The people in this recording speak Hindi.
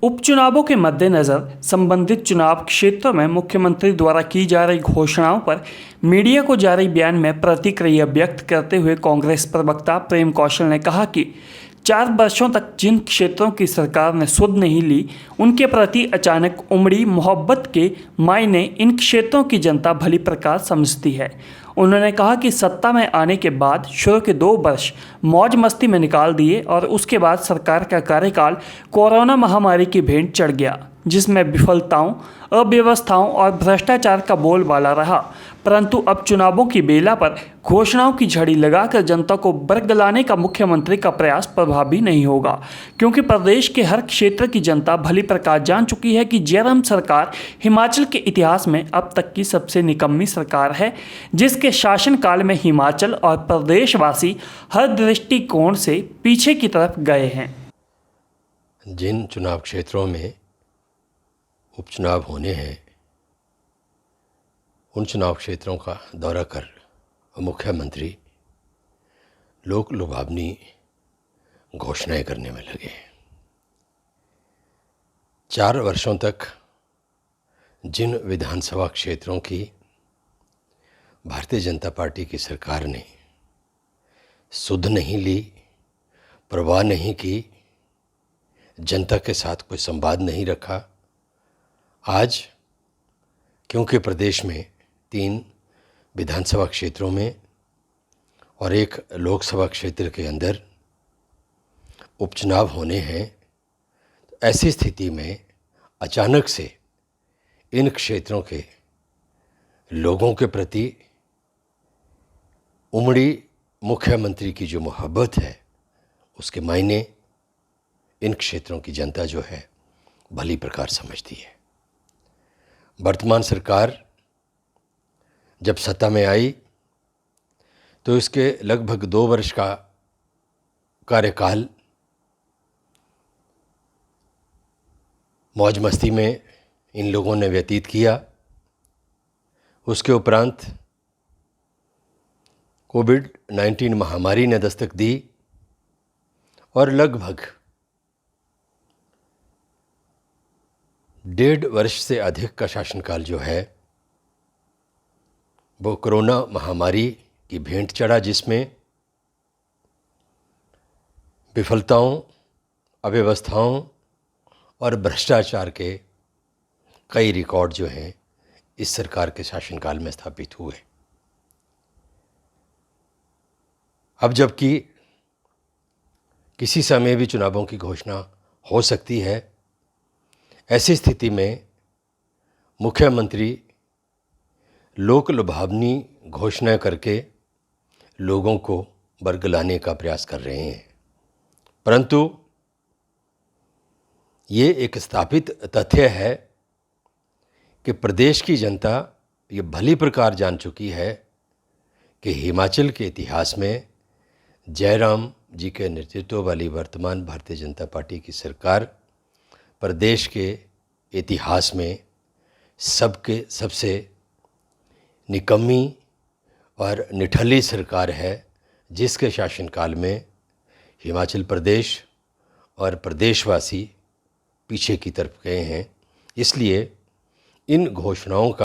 उपचुनावों के मद्देनज़र संबंधित चुनाव क्षेत्रों में मुख्यमंत्री द्वारा की जा रही घोषणाओं पर मीडिया को जारी बयान में प्रतिक्रिया व्यक्त करते हुए कांग्रेस प्रवक्ता प्रेम कौशल ने कहा कि 4 वर्षों तक जिन क्षेत्रों की सरकार ने सुध नहीं ली, उनके प्रति अचानक उमड़ी मोहब्बत के मायने इन क्षेत्रों की जनता भली प्रकार समझती है। उन्होंने कहा कि सत्ता में आने के बाद शुरू के 2 वर्ष मौज मस्ती में निकाल दिए और उसके बाद सरकार का कार्यकाल कोरोना महामारी की भेंट चढ़ गया, जिसमें विफलताओं, अव्यवस्थाओं और भ्रष्टाचार का बोलबाला रहा। परंतु अब चुनावों की बेला पर घोषणाओं की झड़ी लगाकर जनता को बरगलाने का मुख्यमंत्री का प्रयास प्रभावी नहीं होगा, क्योंकि प्रदेश के हर क्षेत्र की जनता भली प्रकार जान चुकी है कि जयराम सरकार हिमाचल के इतिहास में अब तक की सबसे निकम्मी सरकार है, जिसके शासनकाल में हिमाचल और प्रदेशवासी हर दृष्टिकोण से पीछे की तरफ गए हैं। जिन चुनाव क्षेत्रों में उपचुनाव होने हैं, उन चुनाव क्षेत्रों का दौरा कर मुख्यमंत्री लोक लुभावनी घोषणाएं करने में लगे। 4 वर्षों तक जिन विधानसभा क्षेत्रों की भारतीय जनता पार्टी की सरकार ने सुध नहीं ली, परवाह नहीं की, जनता के साथ कोई संवाद नहीं रखा, आज क्योंकि प्रदेश में 3 विधानसभा क्षेत्रों में और 1 लोकसभा क्षेत्र के अंदर उपचुनाव होने हैं, तो ऐसी स्थिति में अचानक से इन क्षेत्रों के लोगों के प्रति उमड़ी मुख्यमंत्री की जो मोहब्बत है, उसके मायने इन क्षेत्रों की जनता जो है भली प्रकार समझती है। वर्तमान सरकार जब सत्ता में आई तो इसके लगभग 2 वर्ष का कार्यकाल मौज मस्ती में इन लोगों ने व्यतीत किया। उसके उपरांत कोविड-19 महामारी ने दस्तक दी और लगभग 1.5 वर्ष से अधिक का शासनकाल जो है वो कोरोना महामारी की भेंट चढ़ा, जिसमें विफलताओं, अव्यवस्थाओं और भ्रष्टाचार के कई रिकॉर्ड जो हैं इस सरकार के शासनकाल में स्थापित हुए। अब जबकि किसी समय भी चुनावों की घोषणा हो सकती है, ऐसी स्थिति में मुख्यमंत्री लोक लुभावनी घोषणा करके लोगों को बरगलाने का प्रयास कर रहे हैं। परंतु ये एक स्थापित तथ्य है कि प्रदेश की जनता ये भली प्रकार जान चुकी है कि हिमाचल के इतिहास में जयराम जी के नेतृत्व वाली वर्तमान भारतीय जनता पार्टी की सरकार प्रदेश के इतिहास में सबसे निकम्मी और निठल्ली सरकार है, जिसके शासनकाल में हिमाचल प्रदेश और प्रदेशवासी पीछे की तरफ गए हैं। इसलिए इन घोषणाओं का